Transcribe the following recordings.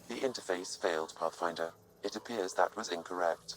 The interface failed, Pathfinder. It appears that was incorrect.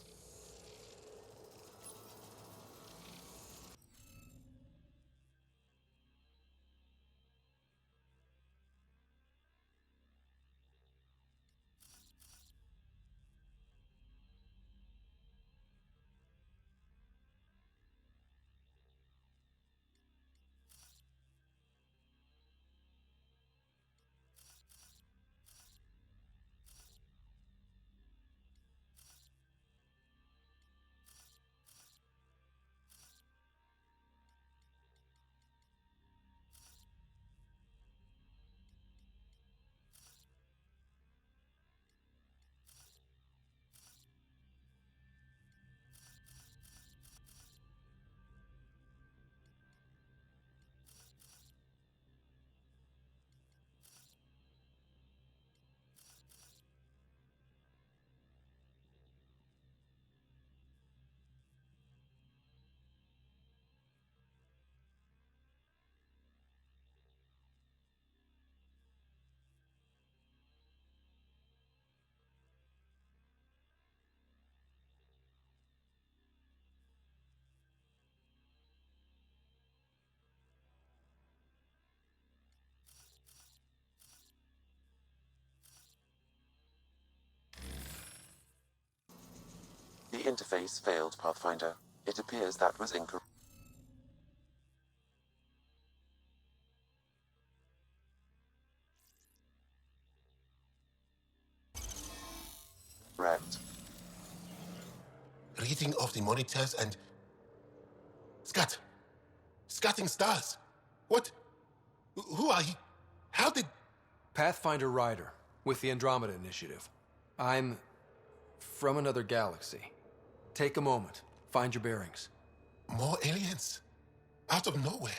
The interface failed, Pathfinder. It appears that was incorrect. Reading of the monitors and... Scatting stars! What? Who are you? How did... Pathfinder Ryder, with the Andromeda Initiative. I'm... from another galaxy. Take a moment. Find your bearings. More aliens? Out of nowhere?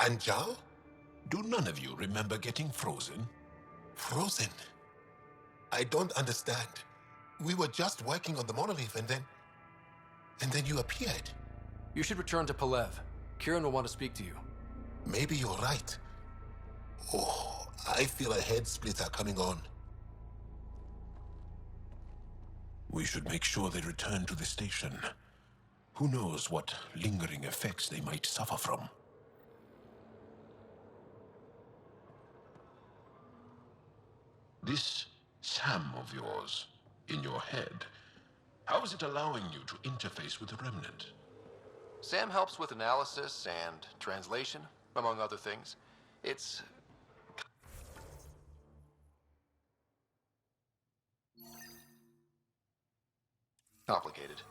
And Jal? Do none of you remember getting frozen? Frozen? I don't understand. We were just working on the monolith and then you appeared. You should return to Palev. Kieran will want to speak to you. Maybe you're right. Oh, I feel a head splitter coming on. We should make sure they return to the station. Who knows what lingering effects they might suffer from. This Sam of yours, in your head, how is it allowing you to interface with the Remnant? Sam helps with analysis and translation, among other things. It's complicated.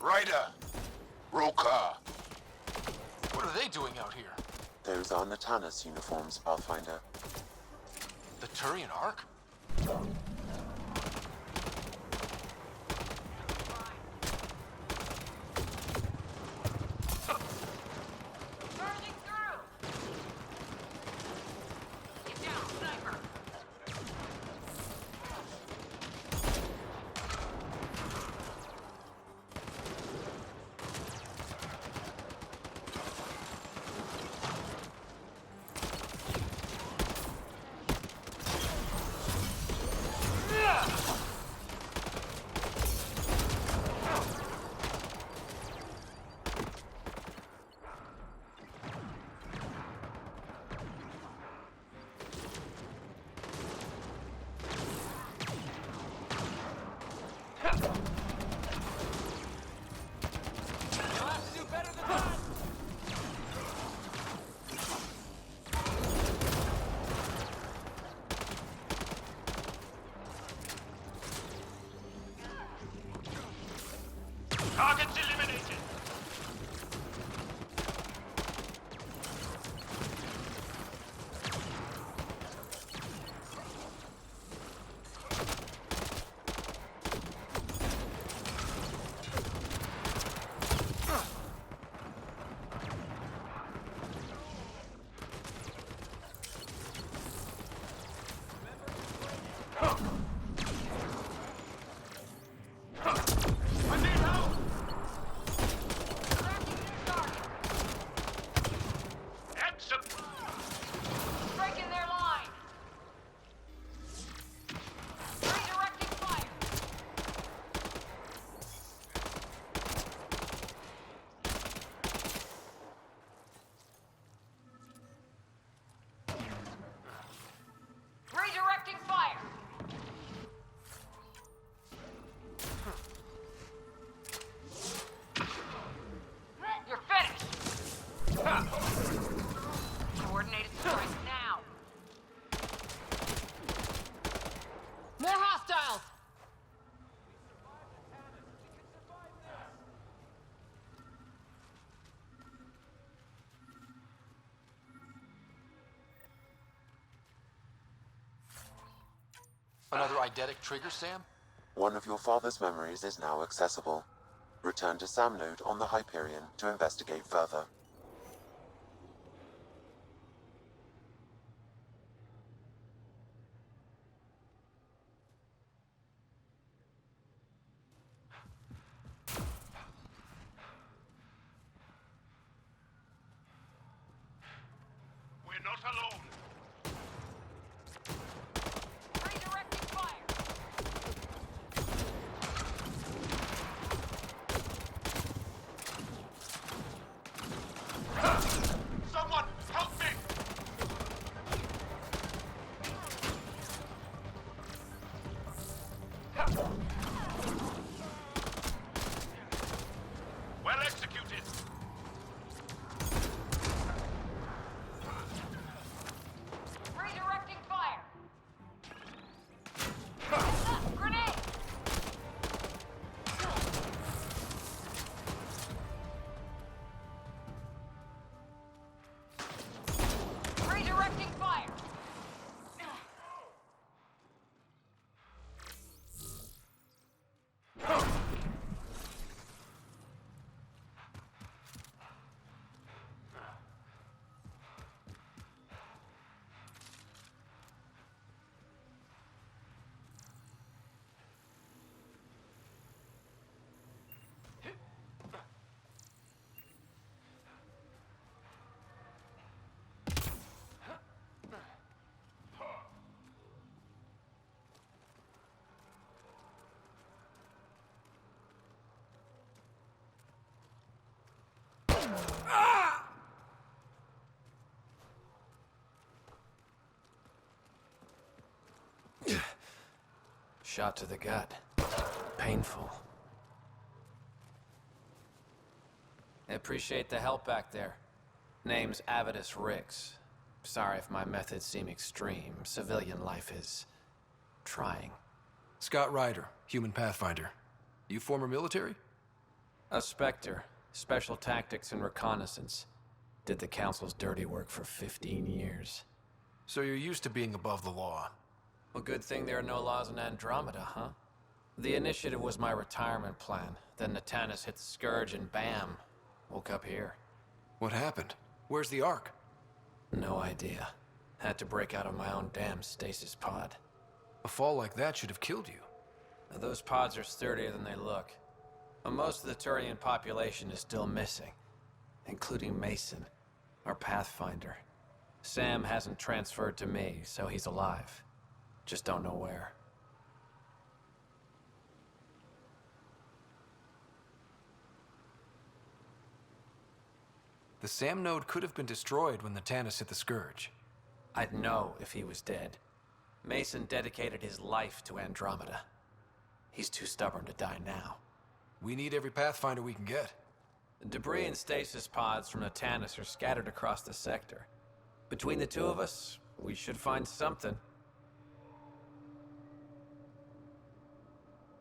Ryder! Roka! What are they doing out here? Those are Natana's uniforms, Pathfinder. The Turian Ark? Charging through! Get down, sniper! You'll have to do better than that! Targets eliminated! I'm in out! Tracking their target! Striking their line! Redirecting fire! Redirecting fire! You're finished! Coordinated strike now! More hostiles! Another eidetic trigger, Sam? One of your father's memories is now accessible. Return to Sam Node on the Hyperion to investigate further. We're not alone. Redirecting fire. Someone, help me! Well executed. Redirecting fire. Grenade. Redirecting fire. Shot to the gut. Painful. I appreciate the help back there. Name's Avidus Rix. Sorry if my methods seem extreme. Civilian life is trying. Scott Ryder, human pathfinder. You former military? A Spectre. Special tactics and reconnaissance. Did the Council's dirty work for 15 years. So you're used to being above the law. Well, good thing there are no laws in Andromeda, huh? The initiative was my retirement plan. Then Natanus hit the Scourge and bam, woke up here. What happened? Where's the Ark? No idea. Had to break out of my own damn stasis pod. A fall like that should have killed you. Now, those pods are sturdier than they look. But most of the Turian population is still missing, including Mason, our Pathfinder. Sam hasn't transferred to me, so he's alive. Just don't know where. The SAM node could have been destroyed when the Tannis hit the Scourge. I'd know if he was dead. Mason dedicated his life to Andromeda. He's too stubborn to die now. We need every Pathfinder we can get. Debris and stasis pods from the Tannis are scattered across the sector. Between the two of us, we should find something.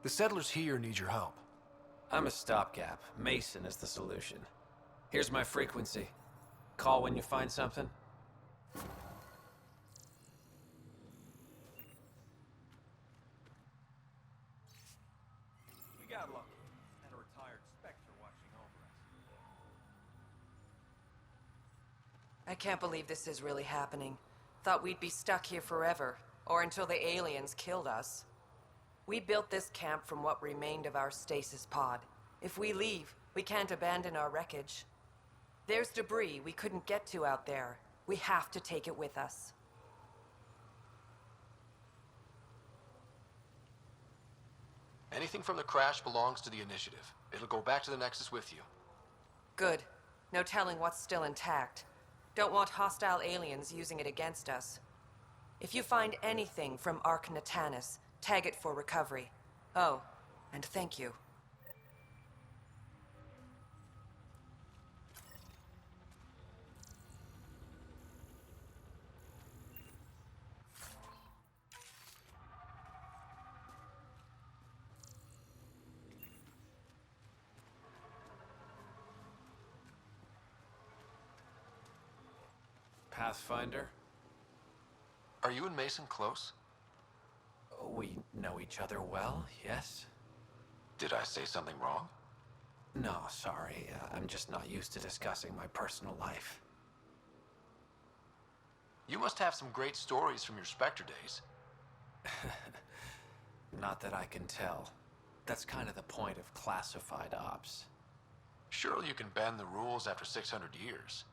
The settlers here need your help. I'm a stopgap. Mason is the solution. Here's my frequency. Call when you find something. We got lucky. Had a retired Spectre watching over us. I can't believe this is really happening. Thought we'd be stuck here forever, or until the aliens killed us. We built this camp from what remained of our stasis pod. If we leave, we can't abandon our wreckage. There's debris we couldn't get to out there. We have to take it with us. Anything from the crash belongs to the Initiative. It'll go back to the Nexus with you. Good. No telling what's still intact. Don't want hostile aliens using it against us. If you find anything from Ark Natanus, tag it for recovery. Oh, and thank you. Pathfinder? Are you and Mason close? We know each other well, yes? Did I say something wrong? No, sorry. I'm just not used to discussing my personal life. You must have some great stories from your Spectre days. Not that I can tell. That's kind of the point of classified ops. Surely you can bend the rules after 600 years.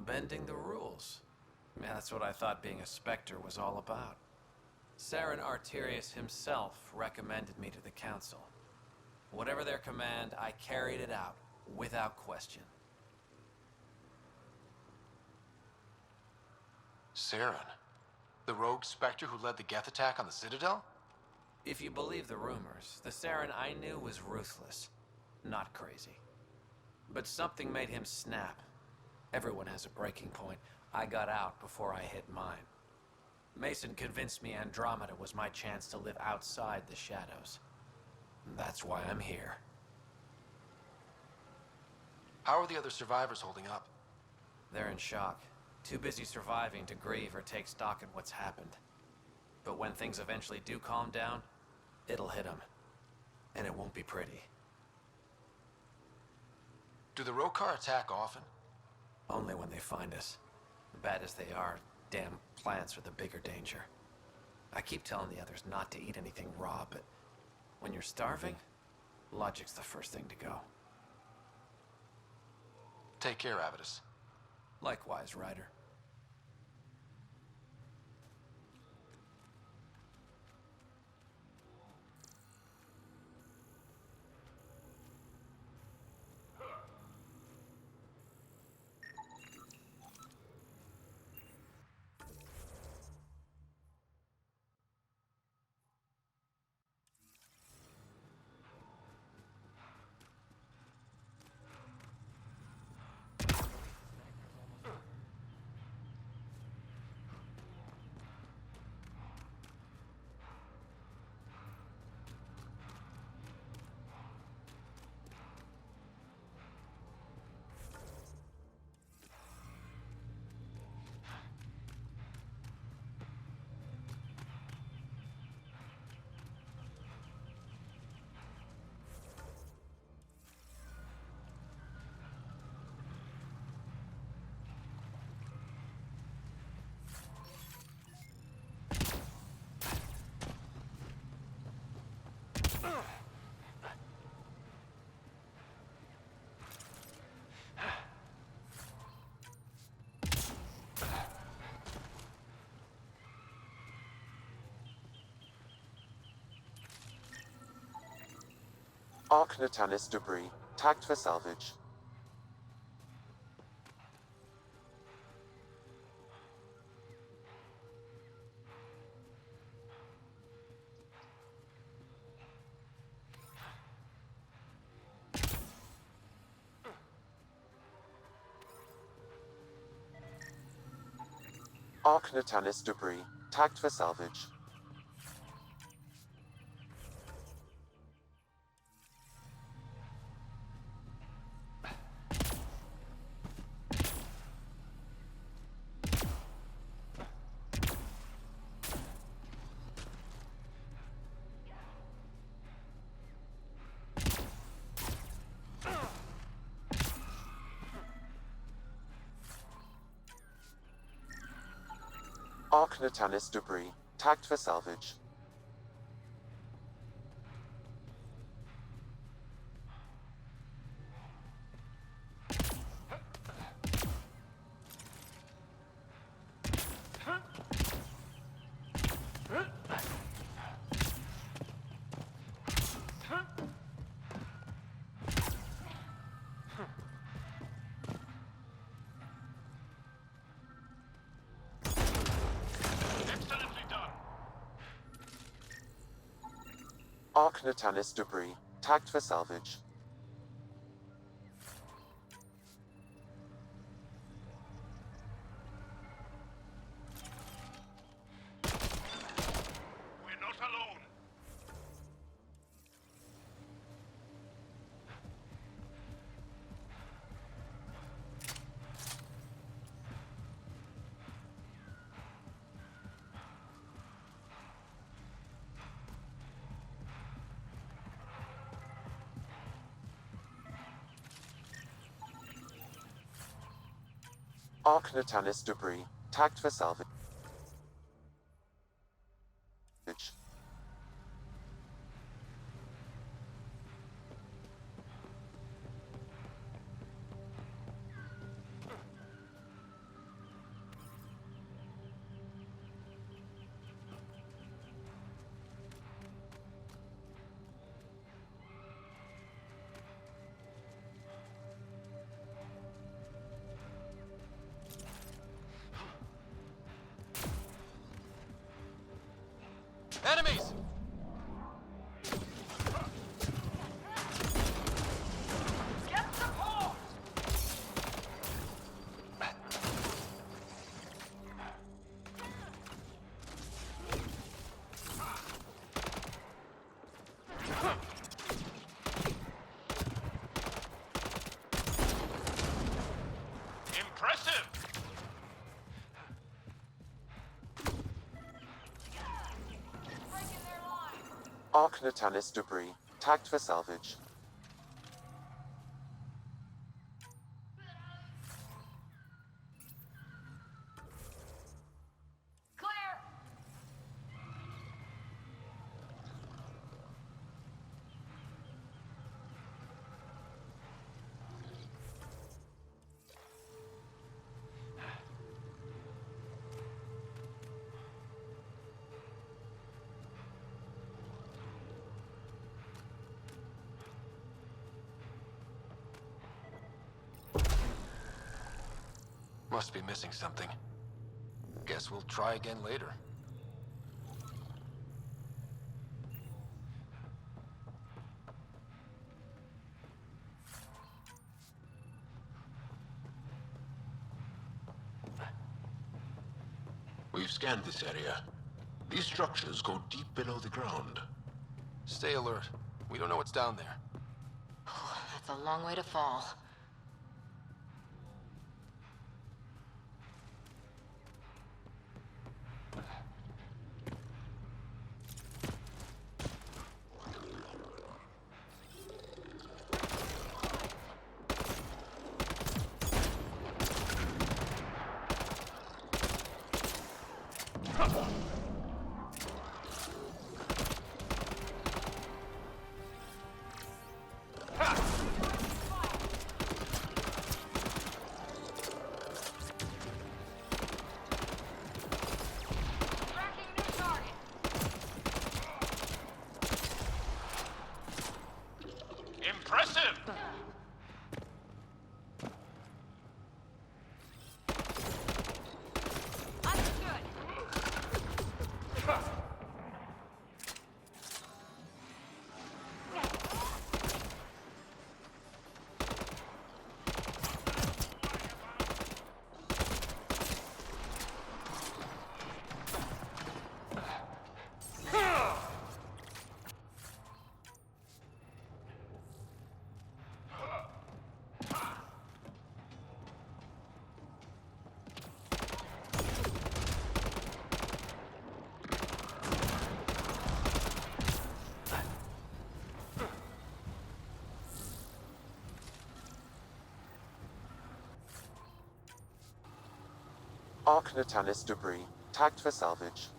Bending the rules. Yeah, that's what I thought being a Spectre was all about. Saren Arterius himself recommended me to the Council. Whatever their command, I carried it out, without question. Saren? The rogue Spectre who led the Geth attack on the Citadel? If you believe the rumors, the Saren I knew was ruthless, not crazy. But something made him snap. Everyone has a breaking point. I got out before I hit mine. Mason convinced me Andromeda was my chance to live outside the shadows. That's why I'm here. How are the other survivors holding up? They're in shock. Too busy surviving to grieve or take stock in what's happened. But when things eventually do calm down, it'll hit them. And it won't be pretty. Do the Rokar attack often? Only when they find us. Bad as they are, damn plants are the bigger danger. I keep telling the others not to eat anything raw, but when you're starving, logic's the first thing to go. Take care, Avidus. Likewise, Ryder. Arc Natalis debris, tagged for salvage. Arc Natalis debris, tagged for salvage. Arc Natalis debris, tagged for salvage. Excellently done. Arc Natalis debris, tagged for salvage. We're not alone. Arc Natalis debris, tagged for salvage. Enemies! Get support! Impressive! Breaking their line! Arc Natalis debris, tagged for salvage. Clear! Must be missing something. Guess we'll try again later. We've scanned this area. These structures go deep below the ground. Stay alert. We don't know what's down there. That's a long way to fall. Tracking new target! Impressive! Understood! Arc Natalis debris, tagged for salvage.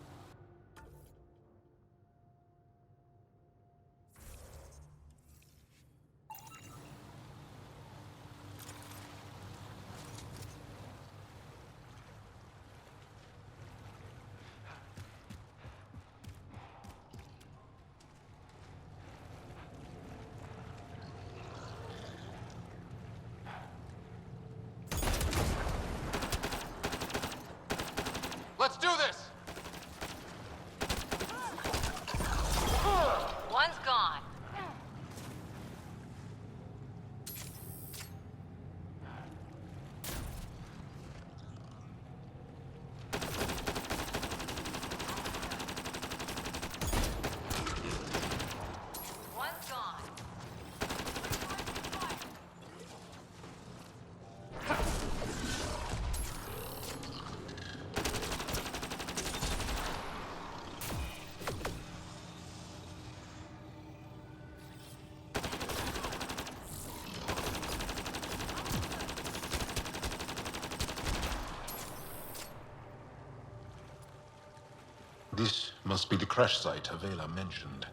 Let's do this! One's gone. One's gone. This must be the crash site Avela mentioned.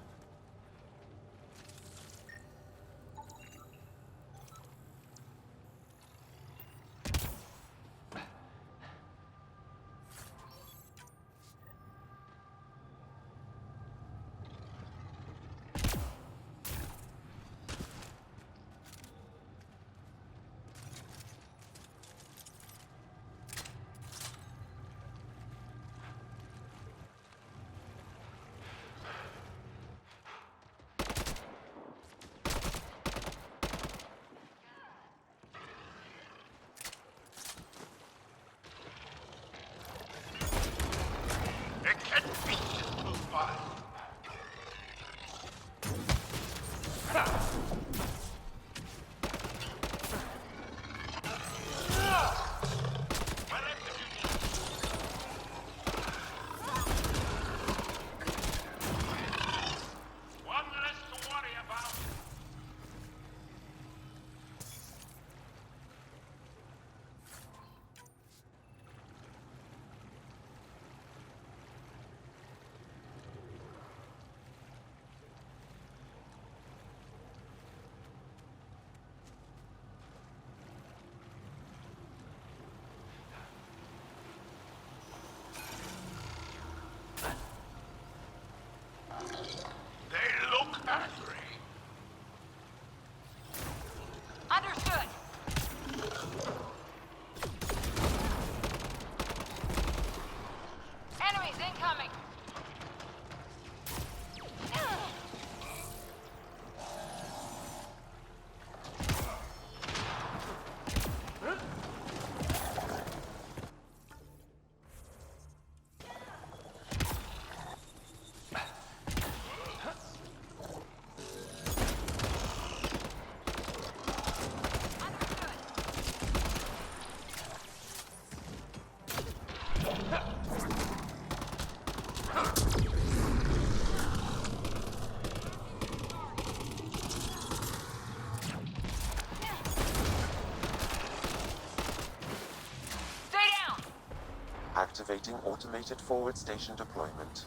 Activating automated forward station deployment.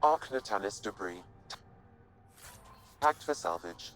Arc Natalis debris. Tagged for salvage.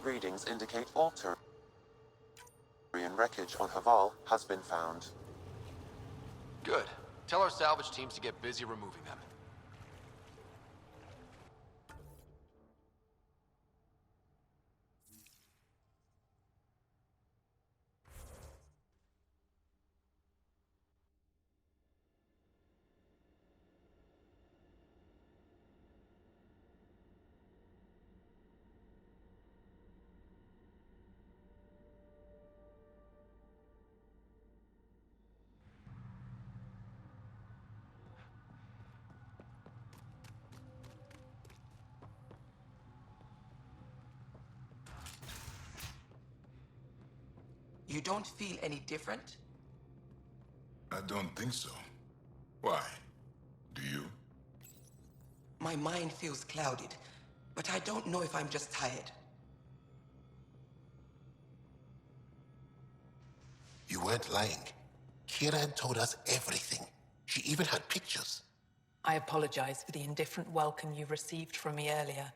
Readings indicate all Turian wreckage on Haval has been found. Good. Tell our salvage teams to get busy removing them. You don't feel any different? I don't think so. Why? Do you? My mind feels clouded, but I don't know if I'm just tired. You weren't lying. Kira told us everything. She even had pictures. I apologize for the indifferent welcome you received from me earlier.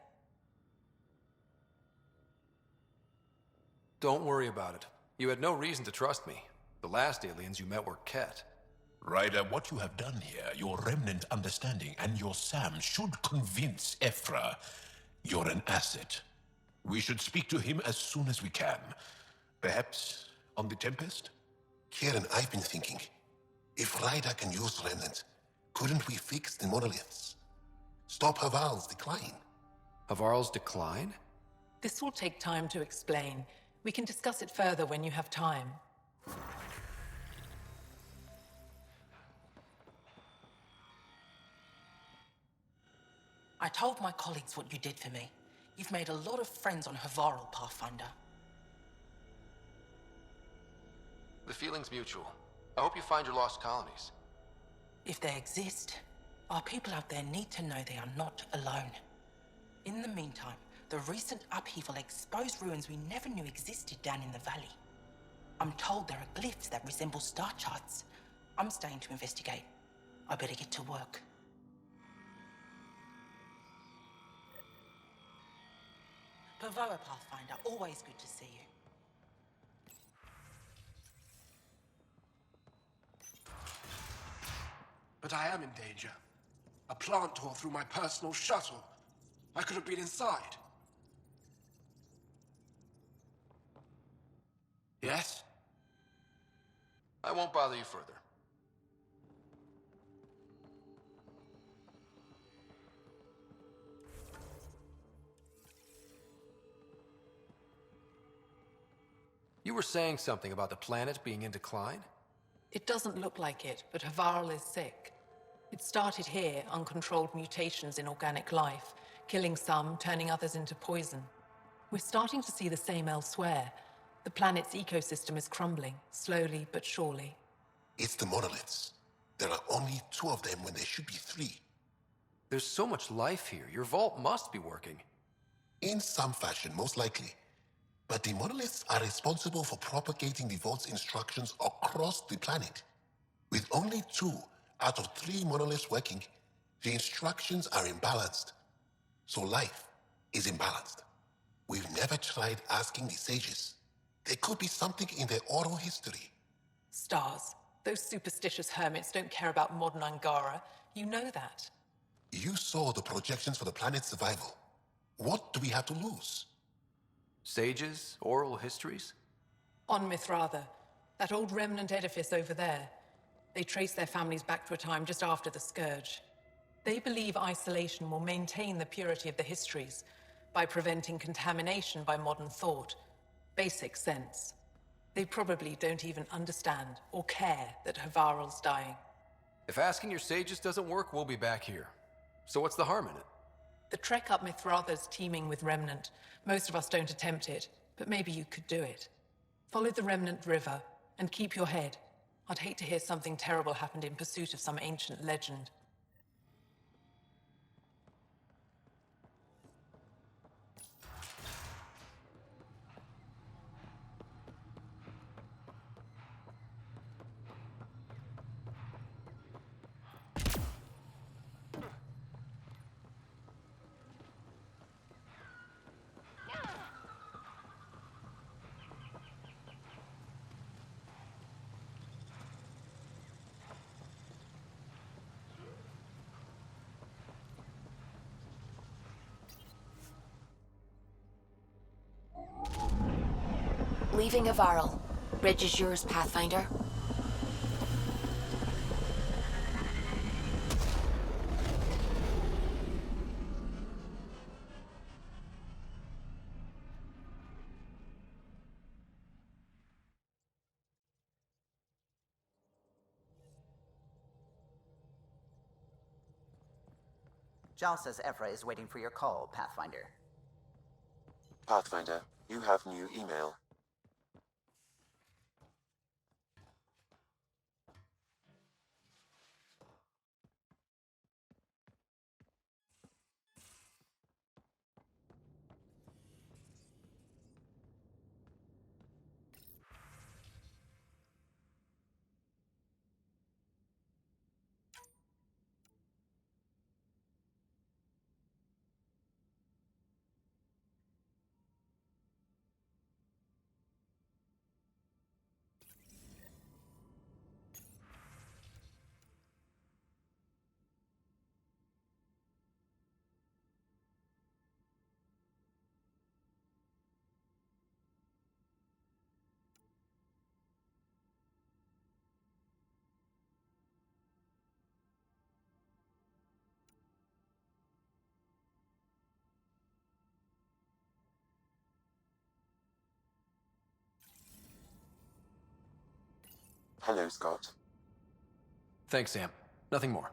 Don't worry about it. You had no reason to trust me. The last aliens you met were Ket. Ryder, what you have done here, your remnant understanding and your Sam should convince Ephra you're an asset. We should speak to him as soon as we can. Perhaps on the Tempest? Kieran, I've been thinking, if Ryder can use remnant, couldn't we fix the monoliths? Stop Haval's decline? Havarl's decline? This will take time to explain. We can discuss it further when you have time. I told my colleagues what you did for me. You've made a lot of friends on Havarl, Pathfinder. The feeling's mutual. I hope you find your lost colonies. If they exist, our people out there need to know they are not alone. In the meantime, the recent upheaval exposed ruins we never knew existed down in the valley. I'm told there are glyphs that resemble star charts. I'm staying to investigate. I better get to work. Pavoa, Pathfinder, always good to see you. But I am in danger. A plant tore through my personal shuttle. I could have been inside. Yes? I won't bother you further. You were saying something about the planet being in decline? It doesn't look like it, but Havarl is sick. It started here, uncontrolled mutations in organic life, killing some, turning others into poison. We're starting to see the same elsewhere. The planet's ecosystem is crumbling, slowly but surely. It's the monoliths. There are only 2 of them when there should be 3. There's so much life here. Your vault must be working. In some fashion, most likely. But the monoliths are responsible for propagating the vault's instructions across the planet. With only 2 out of 3 monoliths working, the instructions are imbalanced. So life is imbalanced. We've never tried asking the sages. There could be something in their oral history. Stars. Those superstitious hermits don't care about modern Angara. You know that. You saw the projections for the planet's survival. What do we have to lose? Sages? Oral histories? On Mithratha, that old remnant edifice over there. They trace their families back to a time just after the Scourge. They believe isolation will maintain the purity of the histories by preventing contamination by modern thought. Basic sense. They probably don't even understand or care that Havarl's dying. If asking your sages doesn't work, we'll be back here. So what's the harm in it? The trek up Mithratha's teeming with remnant. Most of us don't attempt it, but maybe you could do it. Follow the remnant river, and keep your head. I'd hate to hear something terrible happened in pursuit of some ancient legend. leaving Avaril. Bridge is yours, Pathfinder. Jal says Evra is waiting for your call, Pathfinder. Pathfinder, you have new email. Hello, Scott. Thanks, Sam. Nothing more.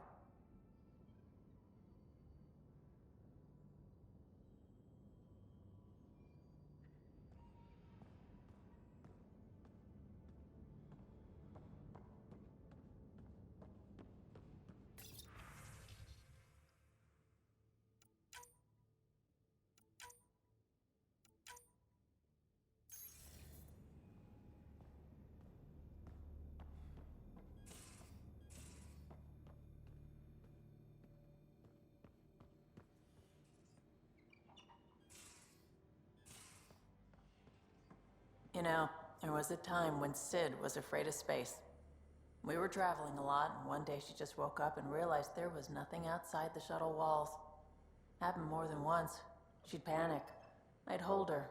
You know, there was a time when Sid was afraid of space. We were traveling a lot, and one day she just woke up and realized there was nothing outside the shuttle walls. Happened more than once. She'd panic. I'd hold her,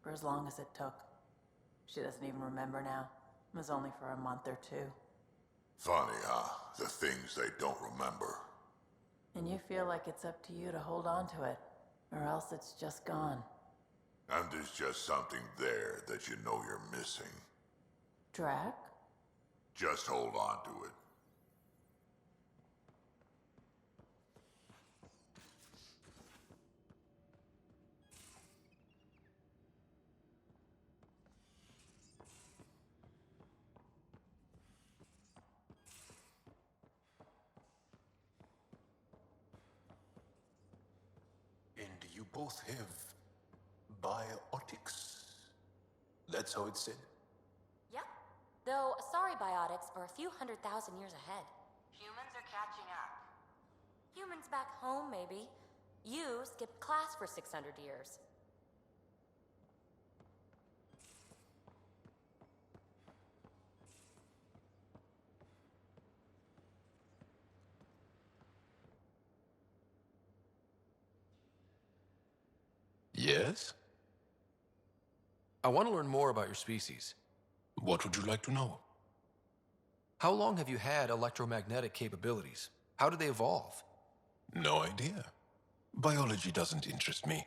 for as long as it took. She doesn't even remember now. It was only for a month or two. Funny, huh? The things they don't remember. And you feel like it's up to you to hold on to it, or else it's just gone. And there's just something there that you know you're missing. Drac? Just hold on to it. And you both have biotics? That's how it's said? Yep. Though, sorry biotics are a few 100,000 years ahead. Humans are catching up. Humans back home, maybe. You skipped class for 600 years. Yes? I want to learn more about your species. What would you like to know? How long have you had electromagnetic capabilities? How did they evolve? No idea. Biology doesn't interest me,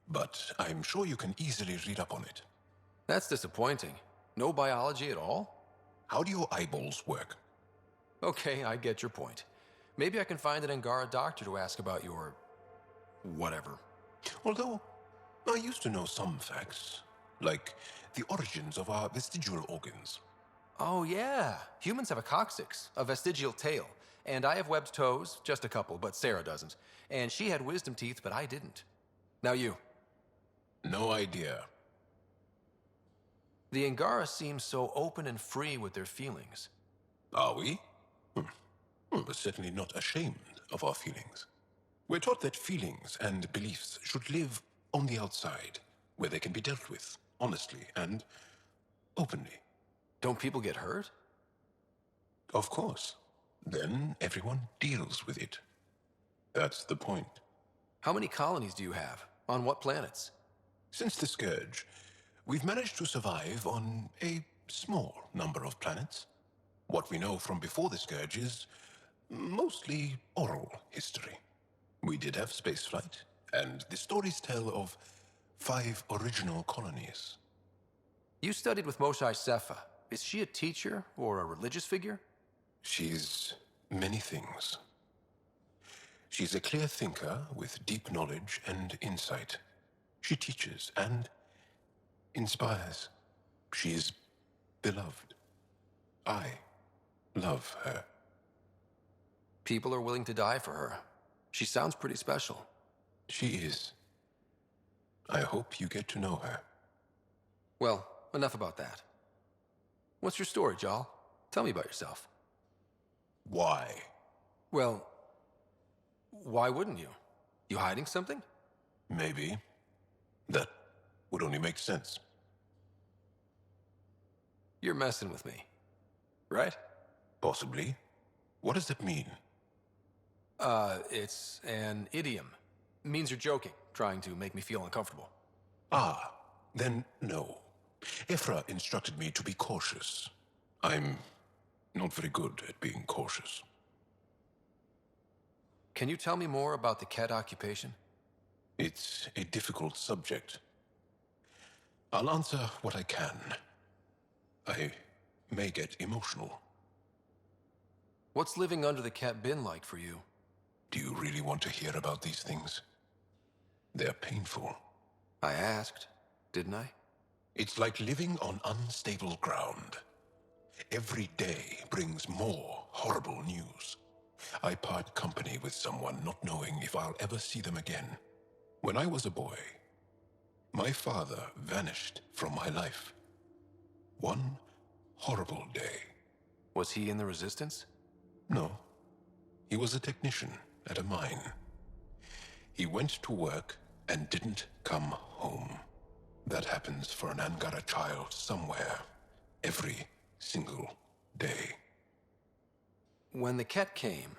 but I'm sure you can easily read up on it. That's disappointing. No biology at all? How do your eyeballs work? Okay, I get your point. Maybe I can find an Angara doctor to ask about your... whatever. Although, I used to know some facts, like the origins of our vestigial organs. Oh yeah, humans have a coccyx, a vestigial tail, and I have webbed toes, just a couple, but Sarah doesn't. And she had wisdom teeth, but I didn't. Now you. No idea. The Angara seem so open and free with their feelings. Are we? We're certainly not ashamed of our feelings. We're taught that feelings and beliefs should live on the outside, where they can be dealt with, honestly and openly. Don't people get hurt? Of course. Then everyone deals with it. That's the point. How many colonies do you have? On what planets? Since the Scourge, We've managed to survive on a small number of planets. What we know from before the Scourge is mostly oral history. We did have spaceflight, and the stories tell of 5 original colonies. You studied with Moshae Sepha. Is she a teacher or a religious figure? She's many things. She's a clear thinker with deep knowledge and insight. She teaches and inspires. She's beloved. I love her. People are willing to die for her. She sounds pretty special. She is. I hope you get to know her. Well, enough about that. What's your story, Jal? Tell me about yourself. Why? Well, why wouldn't you? You hiding something? Maybe. That would only make sense. You're messing with me, right? Possibly. What does that mean? It's an idiom. Means you're joking, trying to make me feel uncomfortable. Ah, then no. Ephra instructed me to be cautious. I'm not very good at being cautious. Can you tell me more about the Ket occupation? It's a difficult subject. I'll answer what I can. I may get emotional. What's living under the Ket been like for you? Do you really want to hear about these things? They're painful. I asked, didn't I? It's like living on unstable ground. Every day brings more horrible news. I part company with someone not knowing if I'll ever see them again. When I was a boy, my father vanished from my life. One horrible day. Was he in the Resistance? No. He was a technician at a mine. He went to work and didn't come home. That happens for an Angara child somewhere, every single day. When the Ket came,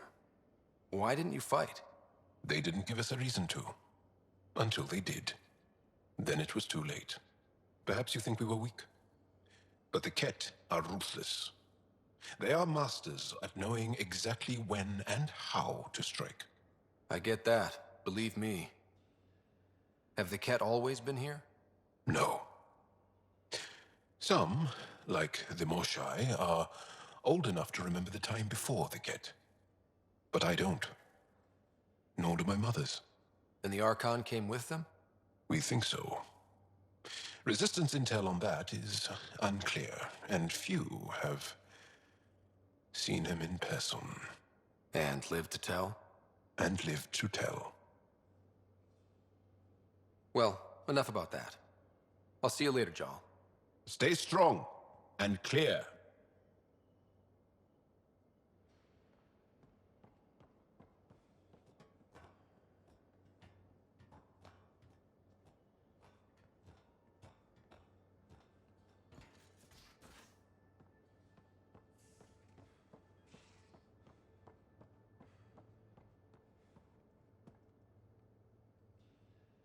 why didn't you fight? They didn't give us a reason to. Until they did. Then it was too late. Perhaps you think we were weak. But the Ket are ruthless. They are masters at knowing exactly when and how to strike. I get that, believe me. Have the Ket always been here? No. Some, like the Moshae, are old enough to remember the time before the Ket. But I don't. Nor do my mothers. And the Archon came with them? We think so. Resistance intel on that is unclear, and few have seen him in person. And lived to tell? And lived to tell. Well, enough about that. I'll see you later, Jal. Stay strong and clear.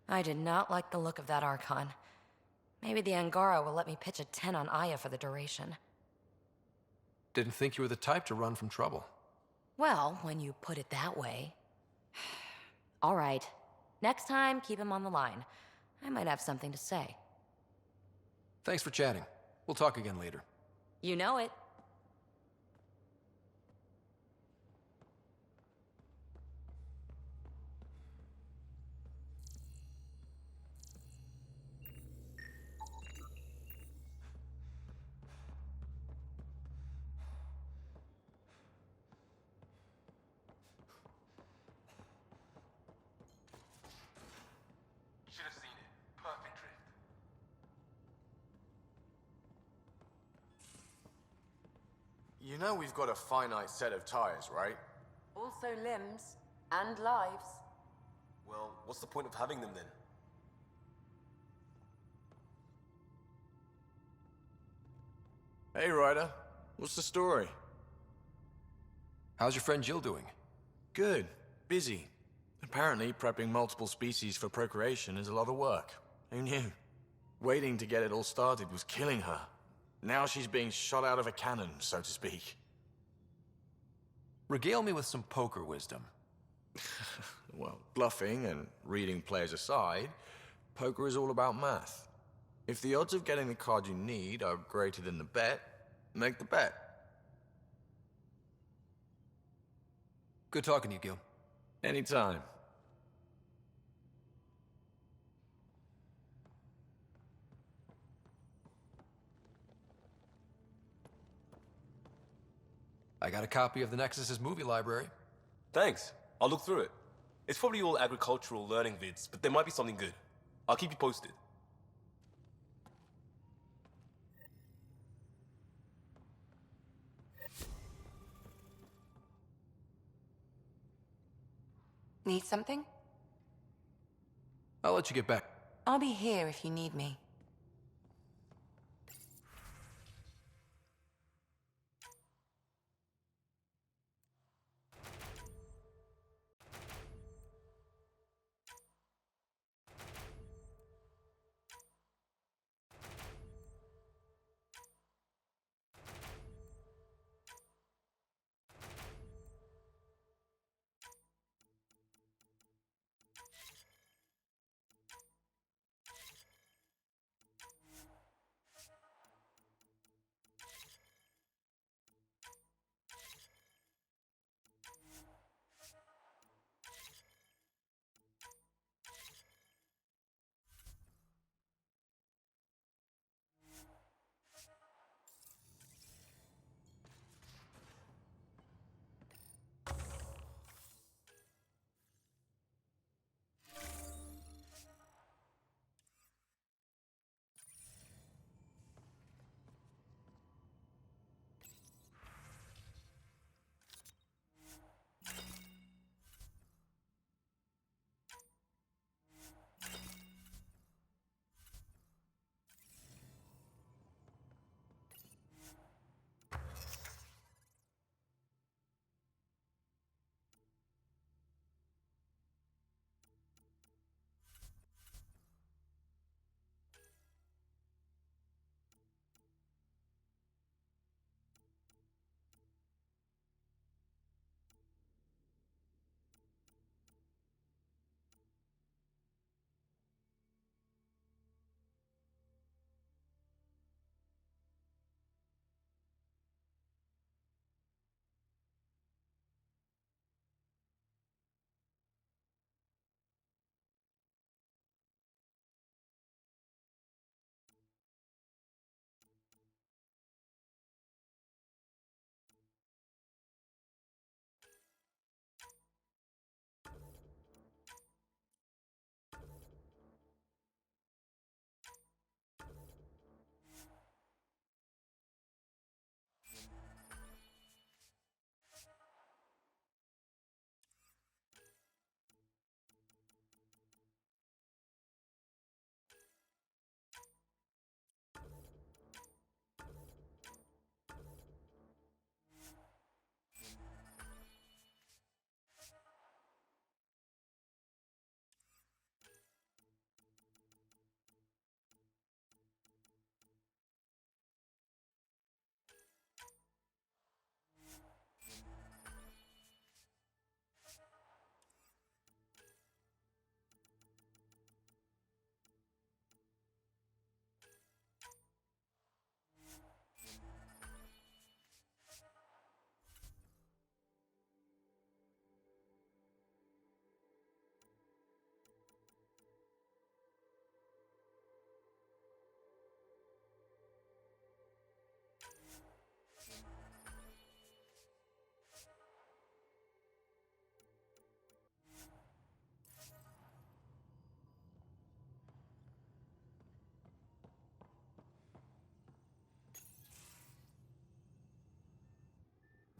I did not like the look of that Archon. Maybe the Angara will let me pitch a 10 on Aya for the duration. Didn't think you were the type to run from trouble. Well, when you put it that way. All right. Next time, keep him on the line. I might have something to say. Thanks for chatting. We'll talk again later. You know it. Should have seen it. Perfect drift. You know we've got a finite set of tires, right? Also limbs and lives. Well, what's the point of having them then? Hey, Ryder. What's the story? How's your friend Jill doing? Good. Busy. Apparently, prepping multiple species for procreation is a lot of work. Who knew? Waiting to get it all started was killing her. Now she's being shot out of a cannon, so to speak. Regale me with some poker wisdom. Well, bluffing and reading players aside, poker is all about math. If the odds of getting the card you need are greater than the bet, make the bet. Good talking to you, Gil. Anytime. I got a copy of the Nexus's movie library. Thanks. I'll look through it. It's probably all agricultural learning vids, but there might be something good. I'll keep you posted. Need something? I'll let you get back. I'll be here if you need me.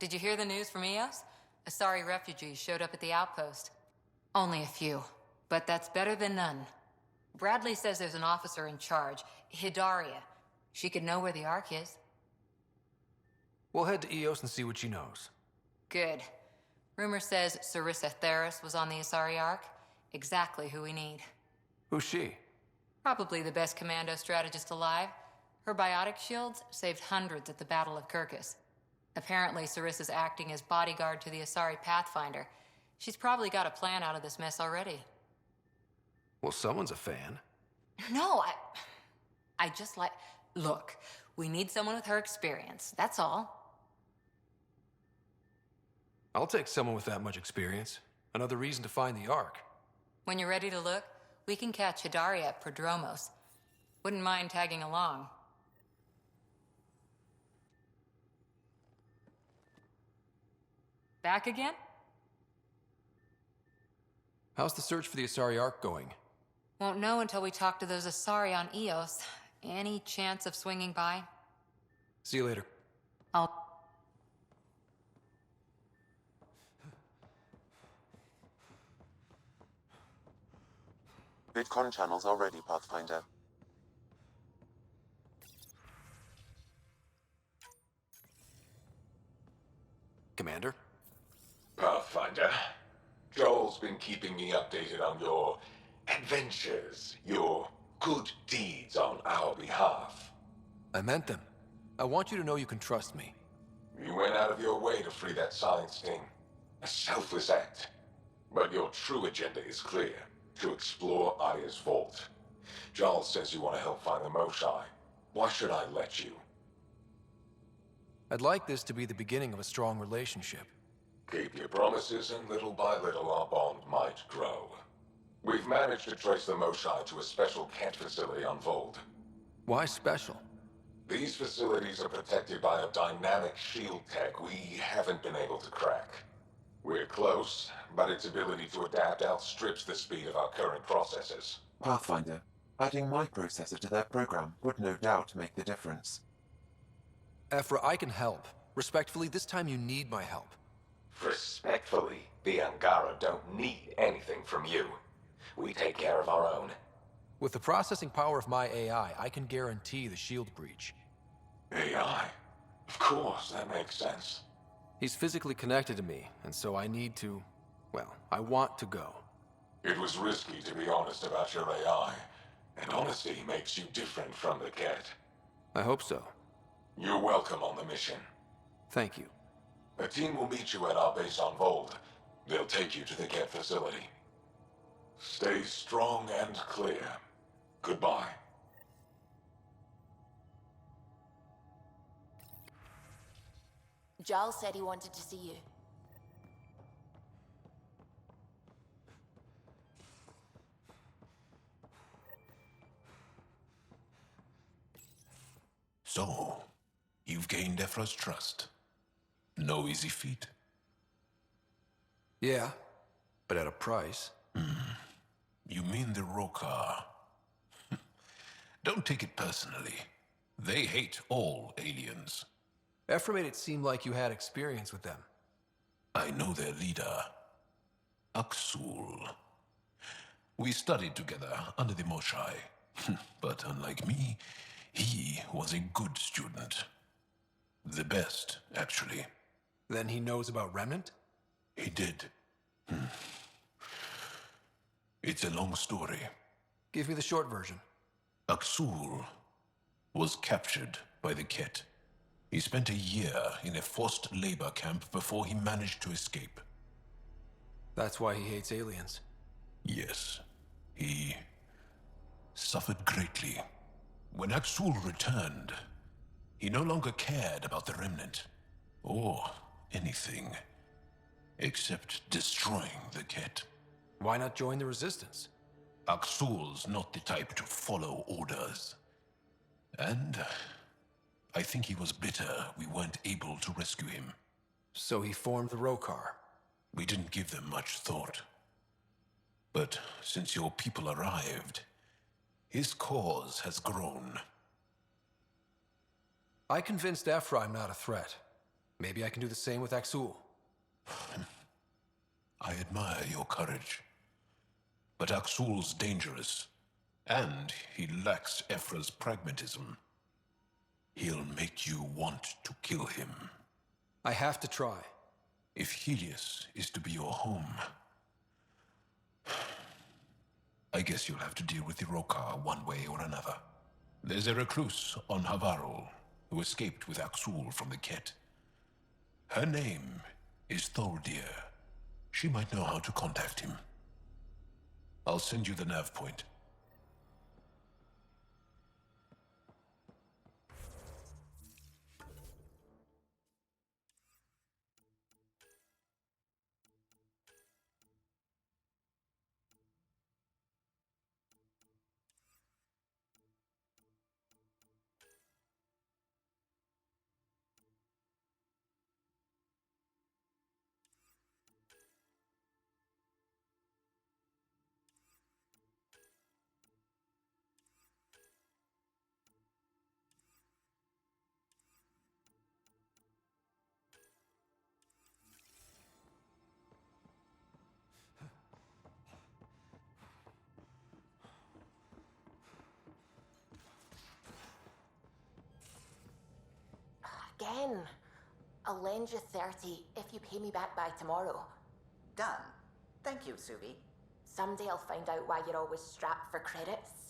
Did you hear the news from Eos? Asari refugees showed up at the outpost. Only a few, but that's better than none. Bradley says there's an officer in charge, Hidaria. She could know where the Ark is. We'll head to Eos and see what she knows. Good. Rumor says Sarissa Theris was on the Asari Ark. Exactly who we need. Who's she? Probably the best commando strategist alive. Her biotic shields saved hundreds at the Battle of Kirkus. Apparently, Sarissa's acting as bodyguard to the Asari Pathfinder. She's probably got a plan out of this mess already. Well, someone's a fan. No, I just like... Look, we need someone with her experience, that's all. I'll take someone with that much experience. Another reason to find the Ark. When you're ready to look, we can catch Hidari at Prodromos. Wouldn't mind tagging along. Back again? How's the search for the Asari Ark going? Won't know until we talk to those Asari on Eos. Any chance of swinging by? See you later. I'll... VidCon channels are ready, Pathfinder. Commander? Pathfinder, Joel's been keeping me updated on your adventures, your good deeds on our behalf. I meant them. I want you to know you can trust me. You went out of your way to free that science thing. A selfless act. But your true agenda is clear. To explore Aya's vault. Joel says you want to help find the Moshai. Why should I let you? I'd like this to be the beginning of a strong relationship. Keep your promises, and little by little our bond might grow. We've managed to trace the Moshai to a special Kent facility on Vold. Why special? These facilities are protected by a dynamic shield tech we haven't been able to crack. We're close, but its ability to adapt outstrips the speed of our current processors. Pathfinder, adding my processor to their program would no doubt make the difference. Ephra, I can help. Respectfully, this time you need my help. Respectfully, the Angara don't need anything from you. We take care of our own. With the processing power of my AI, I can guarantee the shield breach. AI? Of course, that makes sense. He's physically connected to me, and so I need to... well, I want to go. It was risky to be honest about your AI, and honesty makes you different from the Cat. I hope so. You're welcome on the mission. Thank you. A team will meet you at our base on Vold. They'll take you to the Cat facility. Stay strong and clear. Goodbye. Giles said he wanted to see you. So, you've gained Ephra's trust. No easy feat. Yeah, but at a price. You mean the Rokar? Don't take it personally. They hate all aliens. Ephra made it seem like you had experience with them. I know their leader, Aksul. We studied together under the Moshai. But unlike me, he was a good student. The best, actually. Then he knows about Remnant? He did. It's a long story. Give me the short version. Aksul was captured by the Ket. He spent a year in a forced labor camp before he managed to escape. That's why he hates aliens. Yes. He suffered greatly. When Aksul returned, he no longer cared about the Remnant, or anything, except destroying the Ket. Why not join the Resistance? Aksul's not the type to follow orders. And I think he was bitter we weren't able to rescue him. So he formed the Rokar. We didn't give them much thought. But since your people arrived, his cause has grown. I convinced Ephra I'm not a threat. Maybe I can do the same with Aksul. I admire your courage. But Aksul's dangerous, and he lacks Ephra's pragmatism. He'll make you want to kill him. I have to try. If Helios is to be your home, I guess you'll have to deal with the Rokar one way or another. There's a recluse on Havarul who escaped with Aksul from the Ket. Her name is Thordir. She might know how to contact him. I'll send you the nav point. Again. I'll lend you 30 if you pay me back by tomorrow. Done. Thank you, Suvi. Someday I'll find out why you're always strapped for credits.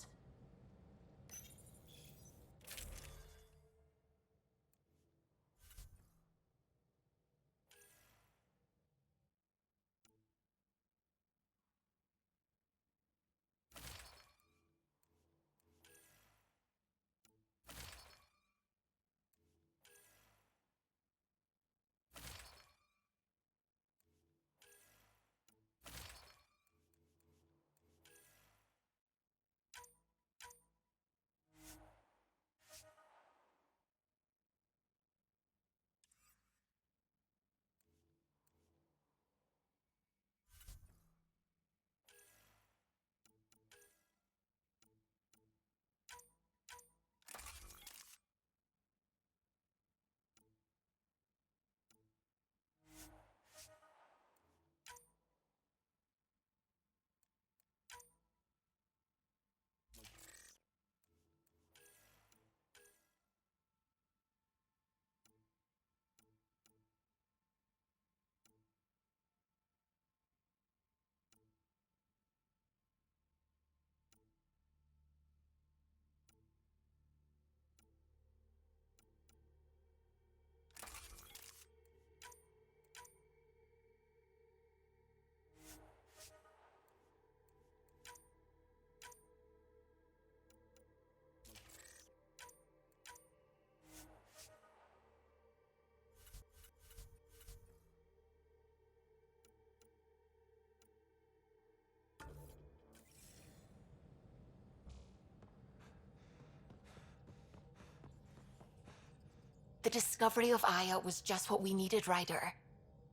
The discovery of Aya was just what we needed, Ryder.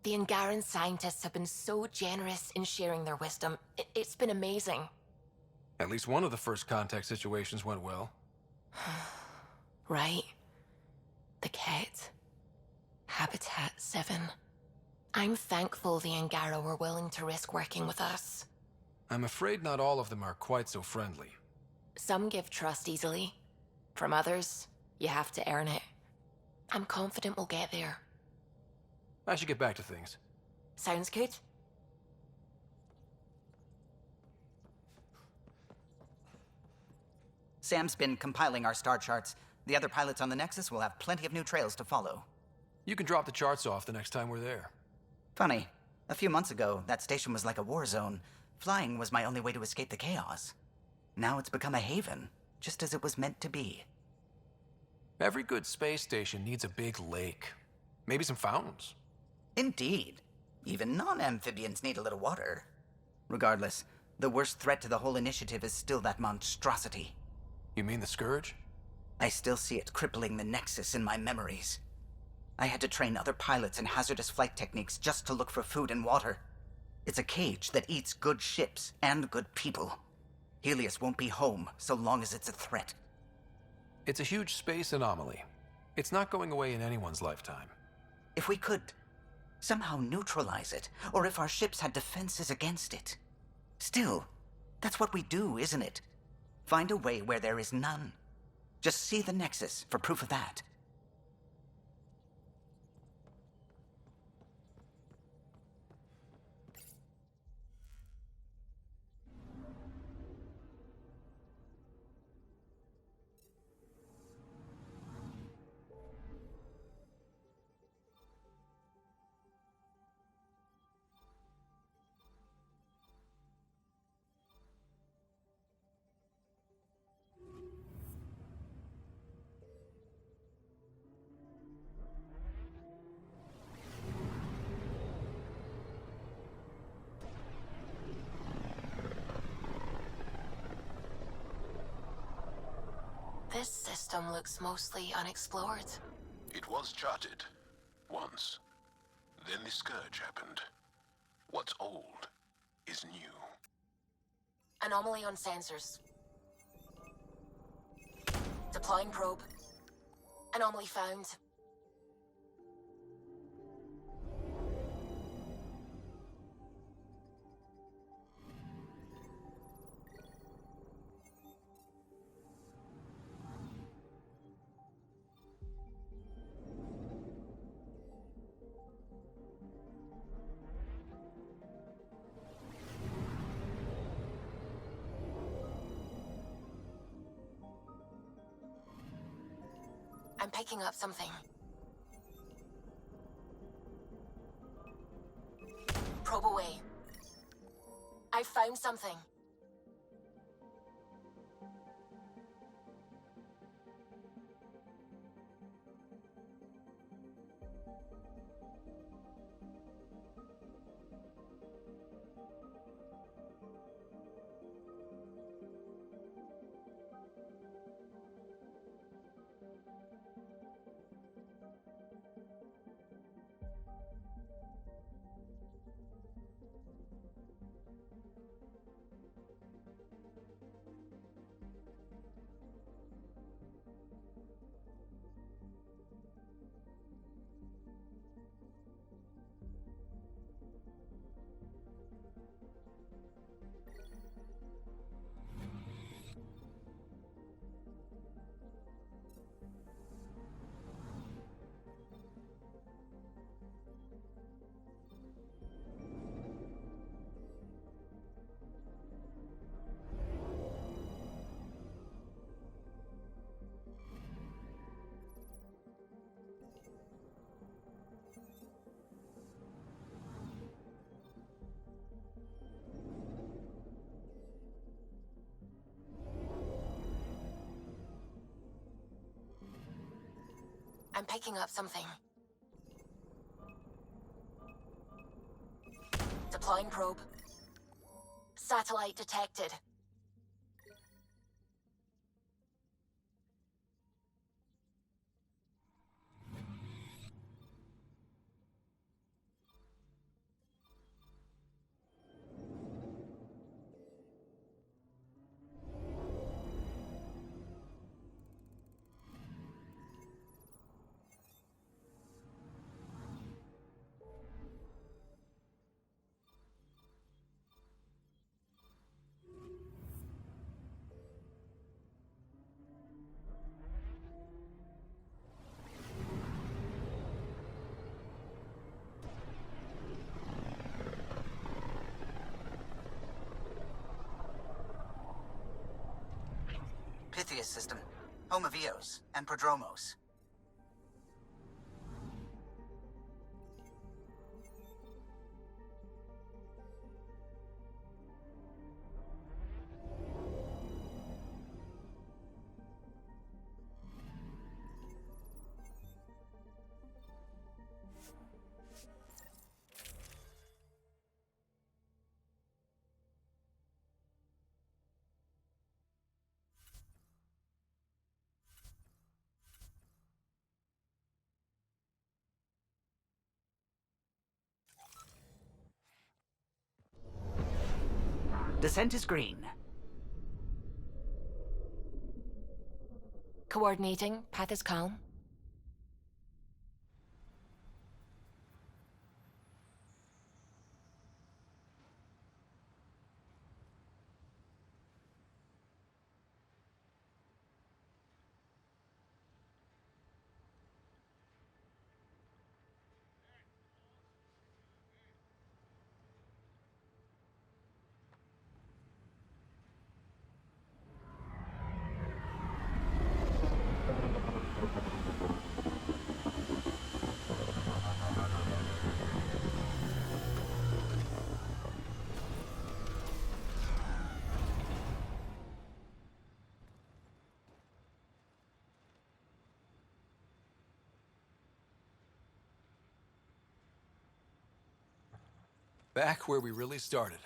The Angaran scientists have been so generous in sharing their wisdom. It's been amazing. At least one of the first contact situations went well. Right? The Ket. Habitat 7. I'm thankful the Angara were willing to risk working with us. I'm afraid not all of them are quite so friendly. Some give trust easily. From others, you have to earn it. I'm confident we'll get there. I should get back to things. Sounds good. Sam's been compiling our star charts. The other pilots on the Nexus will have plenty of new trails to follow. You can drop the charts off the next time we're there. Funny. A few months ago, that station was like a war zone. Flying was my only way to escape the chaos. Now it's become a haven, just as it was meant to be. Every good space station needs a big lake. Maybe some fountains. Indeed. Even non-amphibians need a little water. Regardless, the worst threat to the whole initiative is still that monstrosity. You mean the Scourge? I still see it crippling the Nexus in my memories. I had to train other pilots in hazardous flight techniques just to look for food and water. It's a cage that eats good ships and good people. Helios won't be home so long as it's a threat. It's a huge space anomaly. It's not going away in anyone's lifetime. If we could somehow neutralize it, or if our ships had defenses against it. Still, that's what we do, isn't it? Find a way where there is none. Just see the Nexus for proof of that. system looks mostly unexplored. It was charted. Once. Then the Scourge happened. What's old is new. Anomaly on sensors. Deploying probe. Anomaly found. I'm picking up something. Probe away. I found something. I'm picking up something. Deploying probe. Satellite detected. Pythias system. Home of Eos and Prodromos. Descent is green. Coordinating. Path is calm. Back where we really started.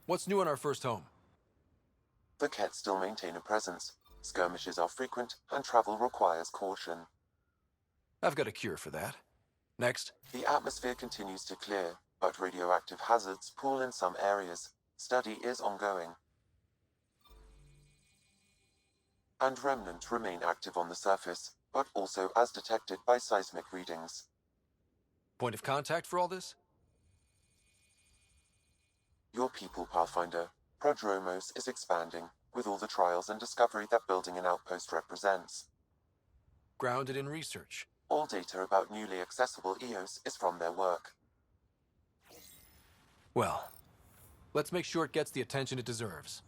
What's new in our first home? The Kett still maintain a presence. Skirmishes are frequent, and travel requires caution. I've got a cure for that. Next. The atmosphere continues to clear, but radioactive hazards pool in some areas. Study is ongoing. And remnants remain active on the surface, but also as detected by seismic readings. Point of contact for all this? Your people, Pathfinder. Prodromos is expanding, with all the trials and discovery that building an outpost represents. Grounded in research. All data about newly accessible EOS is from their work. Well, let's make sure it gets the attention it deserves.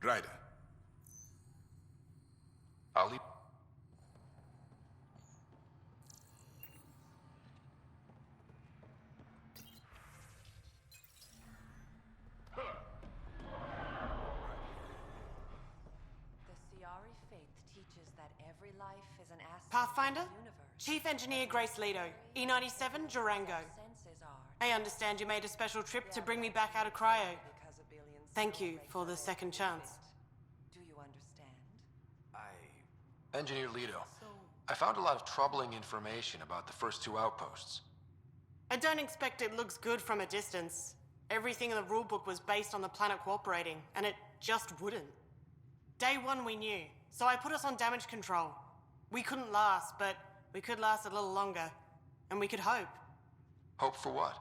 Ryder. Ali? The Siari faith teaches that every life is an aspect Pathfinder? of the universe. Chief Engineer Grace Leto, E97 Durango. I understand you made a special trip to bring me back out of cryo. Thank you for the second chance. Do you understand? Engineer Leto, I found a lot of troubling information about the first two outposts. I don't expect it looks good from a distance. Everything in the rulebook was based on the planet cooperating, and it just wouldn't. Day one we knew, so I put us on damage control. We couldn't last, but we could last a little longer. And we could hope. Hope for what?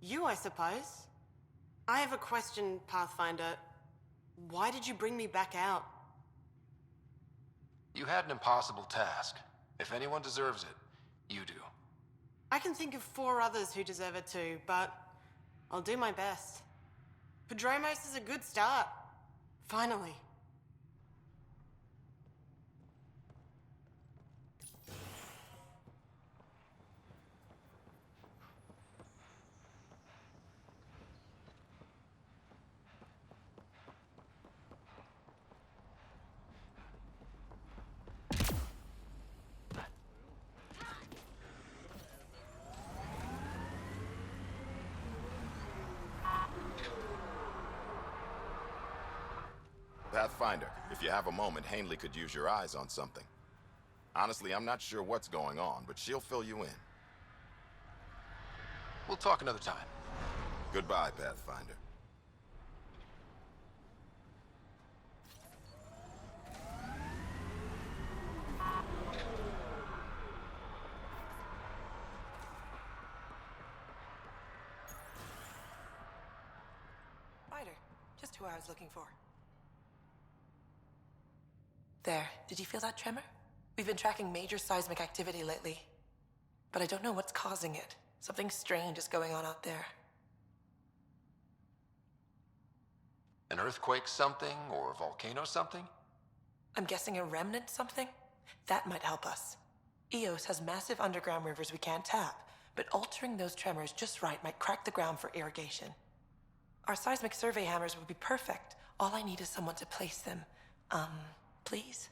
You, I suppose. I have a question, Pathfinder. Why did you bring me back out? You had an impossible task. If anyone deserves it, you do. I can think of 4 others who deserve it too, but I'll do my best. Padromos is a good start. Finally. Pathfinder, if you have a moment, Hanley could use your eyes on something. Honestly, I'm not sure what's going on, but she'll fill you in. We'll talk another time. Goodbye, Pathfinder. Ryder, just who I was looking for. There, did you feel that tremor? We've been tracking major seismic activity lately, but I don't know what's causing it. Something strange is going on out there. An earthquake something, or a volcano something? I'm guessing a remnant something? That might help us. Eos has massive underground rivers we can't tap, but altering those tremors just right might crack the ground for irrigation. Our seismic survey hammers would be perfect. All I need is someone to place them. Please?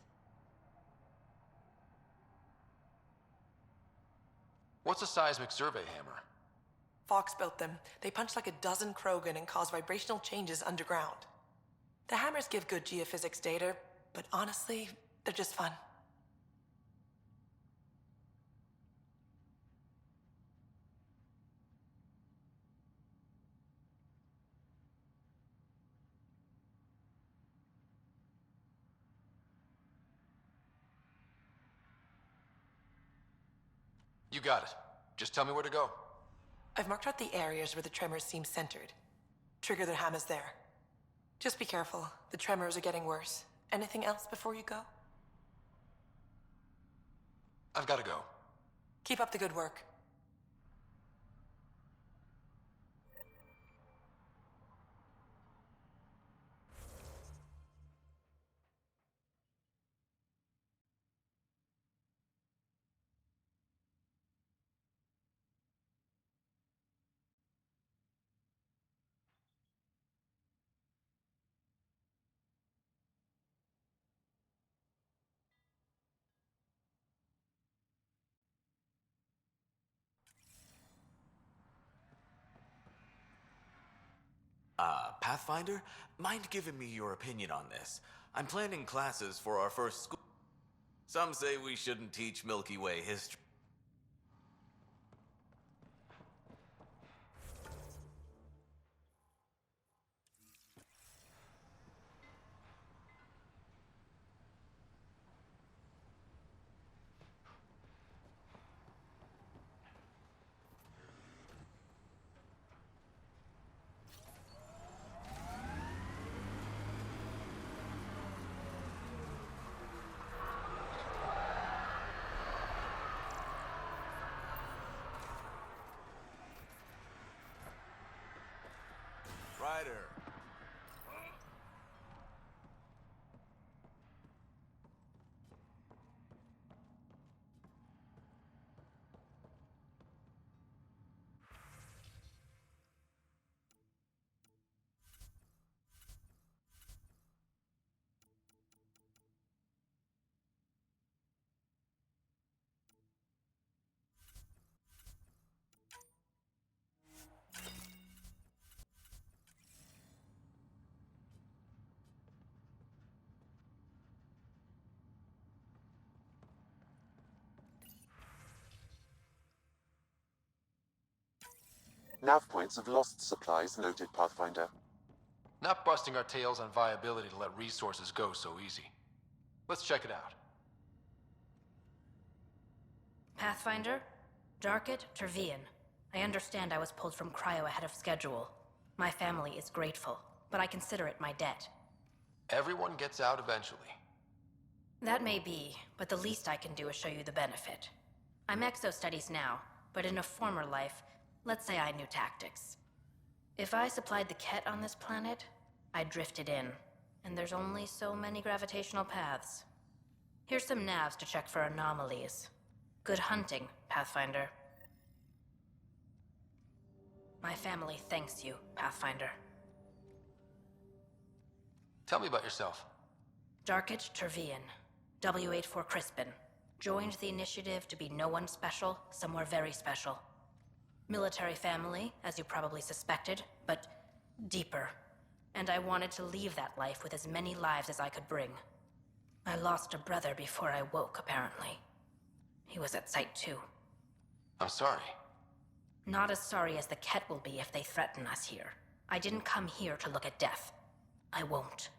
What's a seismic survey hammer? Fox built them. They punch like a dozen Krogan and cause vibrational changes underground. The hammers give good geophysics data, but honestly, they're just fun. You got it. Just tell me where to go. I've marked out the areas where the tremors seem centered. Trigger the hammers there. Just be careful. The tremors are getting worse. Anything else before you go? I've got to go. Keep up the good work. Pathfinder, mind giving me your opinion on this? I'm planning classes for our first school. Some say we shouldn't teach Milky Way history. Ryder. Nav points of lost supplies noted, Pathfinder. Not busting our tails on viability to let resources go so easy. Let's check it out. Pathfinder? Darket Tervian. I understand I was pulled from cryo ahead of schedule. My family is grateful, but I consider it my debt. Everyone gets out eventually. That may be, but the least I can do is show you the benefit. I'm exo-studies now, but in a former life, let's say I knew tactics. If I supplied the Ket on this planet, I drifted in, and there's only so many gravitational paths. Here's some navs to check for anomalies. Good hunting, Pathfinder. My family thanks you, Pathfinder. Tell me about yourself. Darket Tervian, W84 Crispin. Joined the initiative to be no one special, somewhere very special. Military family, as you probably suspected, but deeper. And I wanted to leave that life with as many lives as I could bring. I lost a brother before I woke, apparently. He was at Site 2. I'm sorry. Not as sorry as the Ket will be if they threaten us here. I didn't come here to look at death. I won't.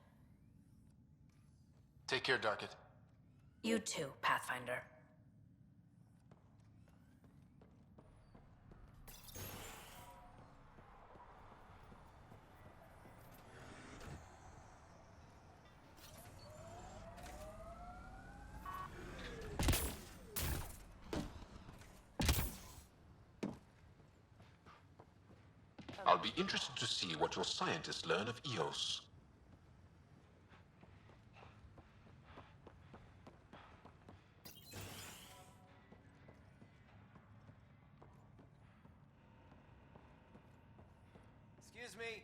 Take care, Darket. You too, Pathfinder. I'll be interested to see what your scientists learn of Eos. Excuse me.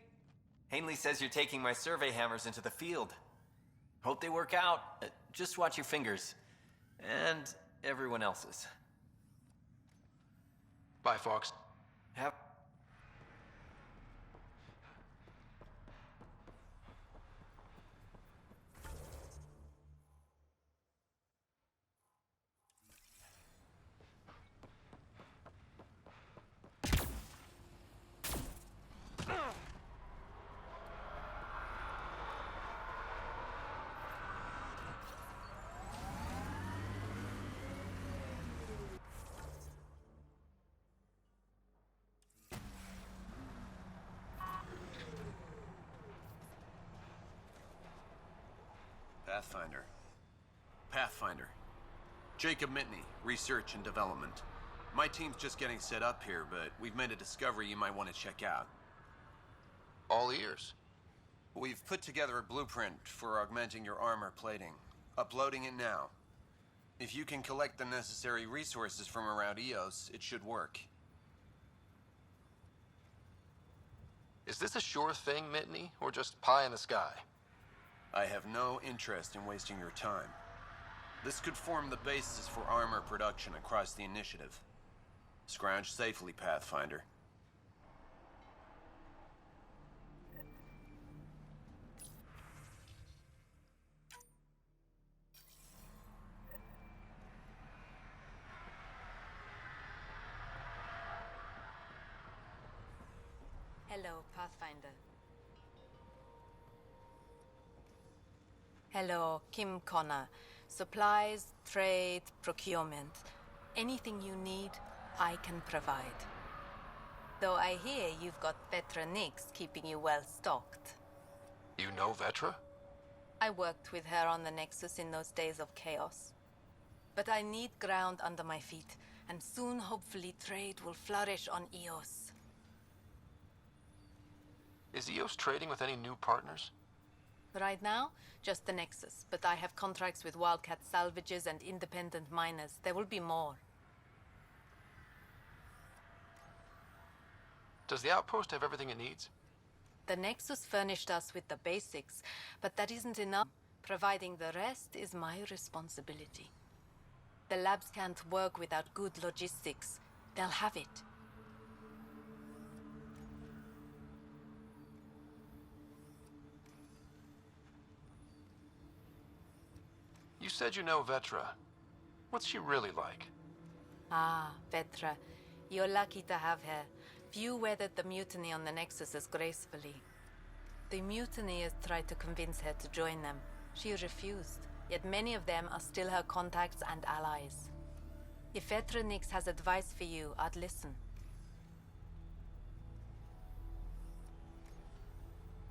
Hanley says you're taking my survey hammers into the field. Hope they work out. Just watch your fingers. And everyone else's. Bye, Fox. Have... Pathfinder. Pathfinder. Jacob Mitney, Research and Development. My team's just getting set up here, but we've made a discovery you might want to check out. All ears. We've put together a blueprint for augmenting your armor plating. Uploading it now. If you can collect the necessary resources from around Eos, it should work. Is this a sure thing, Mitney, or just pie in the sky? I have no interest in wasting your time. This could form the basis for armor production across the initiative. Scrounge safely, Pathfinder. Hello, Pathfinder. Hello, Kim Connor. Supplies, trade, procurement. Anything you need, I can provide. Though I hear you've got Vetra Nix keeping you well stocked. You know Vetra? I worked with her on the Nexus in those days of chaos. But I need ground under my feet, and soon hopefully trade will flourish on Eos. Is Eos trading with any new partners? Right now, just the Nexus, but I have contracts with Wildcat salvages and independent miners. There will be more. Does the outpost have everything it needs? The Nexus furnished us with the basics, but that isn't enough. Providing the rest is my responsibility. The labs can't work without good logistics. They'll have it. You said you know Vetra. What's she really like? Ah, Vetra. You're lucky to have her. Few weathered the mutiny on the Nexuses gracefully. The mutineers tried to convince her to join them. She refused, yet many of them are still her contacts and allies. If Vetronix has advice for you, I'd listen.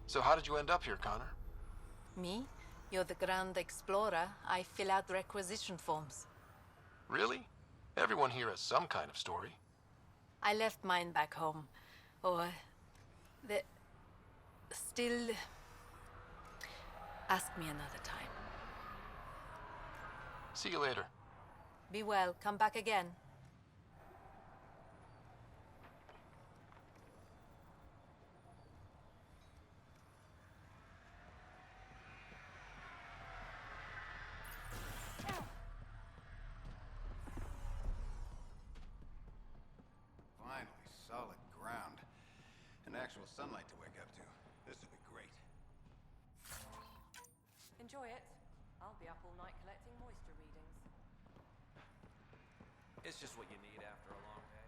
So how did you end up here, Connor? Me? You're the Grand Explorer. I fill out requisition forms. Really? Everyone here has some kind of story. I left mine back home. Or... the... still... Ask me another time. See you later. Be well. Come back again. Finally, solid ground. And actual sunlight to wake up to. This will be great. Enjoy it. I'll be up all night collecting moisture readings. It's just what you need after a long day.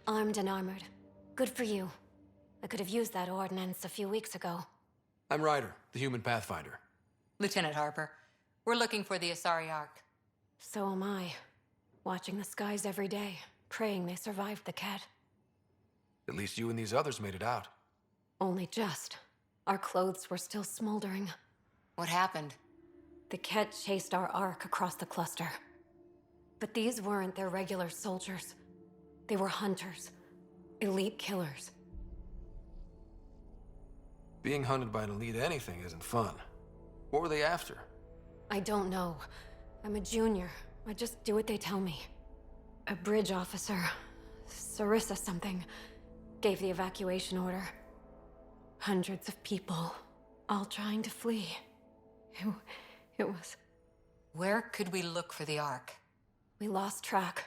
Armed and armored. Good for you. I could have used that ordnance a few weeks ago. I'm Ryder, the human pathfinder. Lieutenant Harper, we're looking for the Asari Ark. So am I. Watching the skies every day, praying they survived the Ket. At least you and these others made it out. Only just. Our clothes were still smoldering. What happened? The Ket chased our Ark across the cluster. But these weren't their regular soldiers. They were hunters. Elite killers. Being hunted by an elite anything isn't fun. What were they after? I don't know. I'm a junior. I just do what they tell me. A bridge officer, Sarissa something, gave the evacuation order. Hundreds of people, all trying to flee. It was... Where could we look for the Ark? We lost track.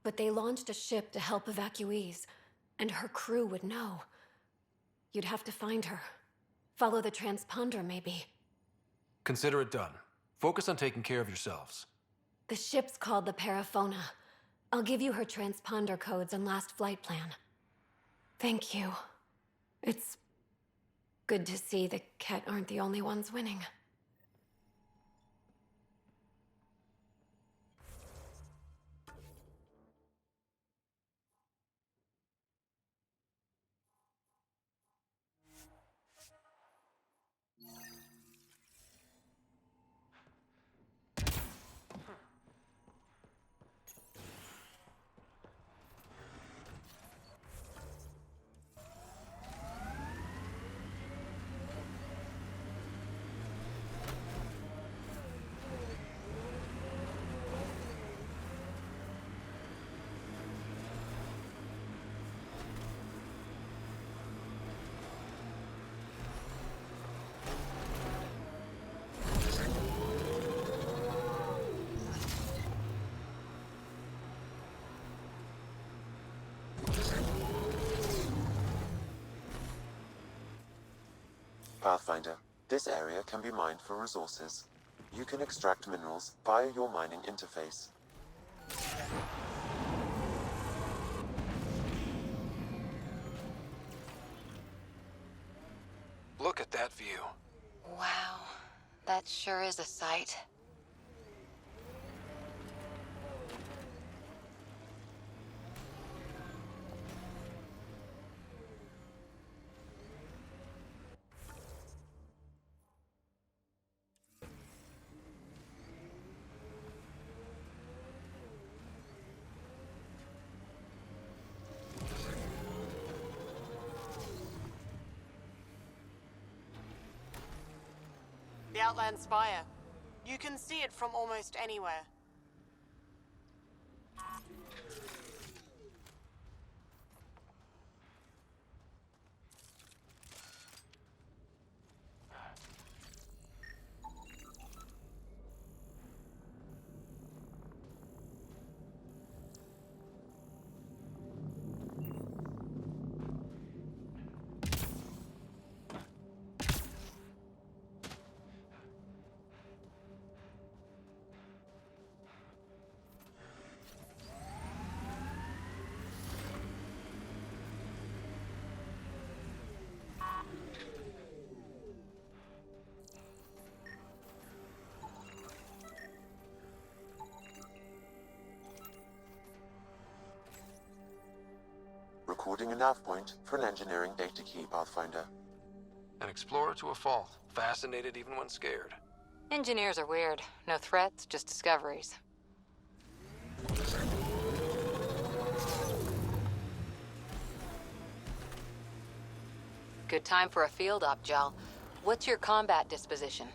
But they launched a ship to help evacuees, and her crew would know. You'd have to find her. Follow the transponder, maybe. Consider it done. Focus on taking care of yourselves. The ship's called the Paraphona. I'll give you her transponder codes and last flight plan. Thank you. It's good to see the Ket aren't the only ones winning. Pathfinder, this area can be mined for resources. You can extract minerals via your mining interface. Look at that view. Wow, that sure is a sight. The Outland Spire. You can see it from almost anywhere. Recording a nav point for an engineering data key, Pathfinder. An explorer to a fault. Fascinated even when scared. Engineers are weird. No threats, just discoveries. Good time for a field op, Jal. What's your combat disposition?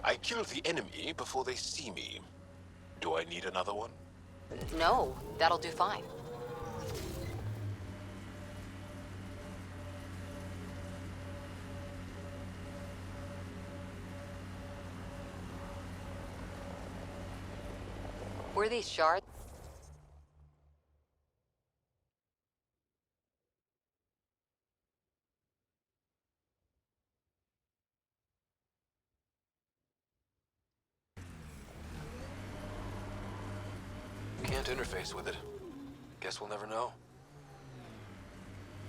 I kill the enemy before they see me. Do I need another one? No, that'll do fine. Were these shards? Can't interface with it. Guess we'll never know.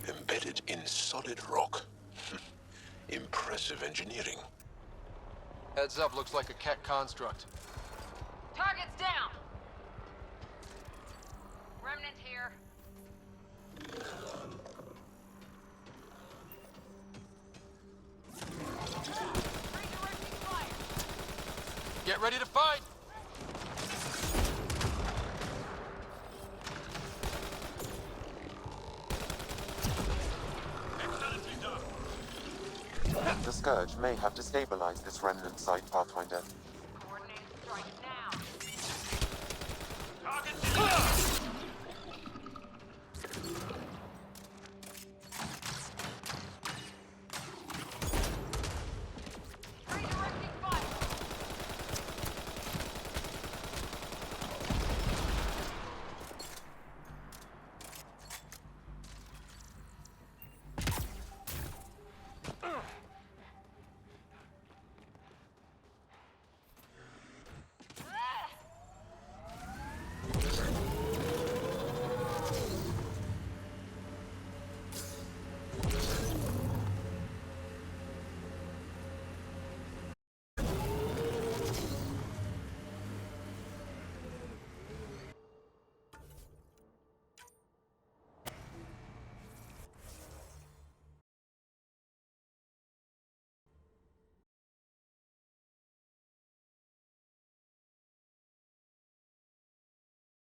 Embedded in solid rock. Impressive engineering. Heads up, looks like a Ket construct. Target's down! Remnant here. Get ready to fight! The Scourge may have destabilized this remnant site, Pathfinder.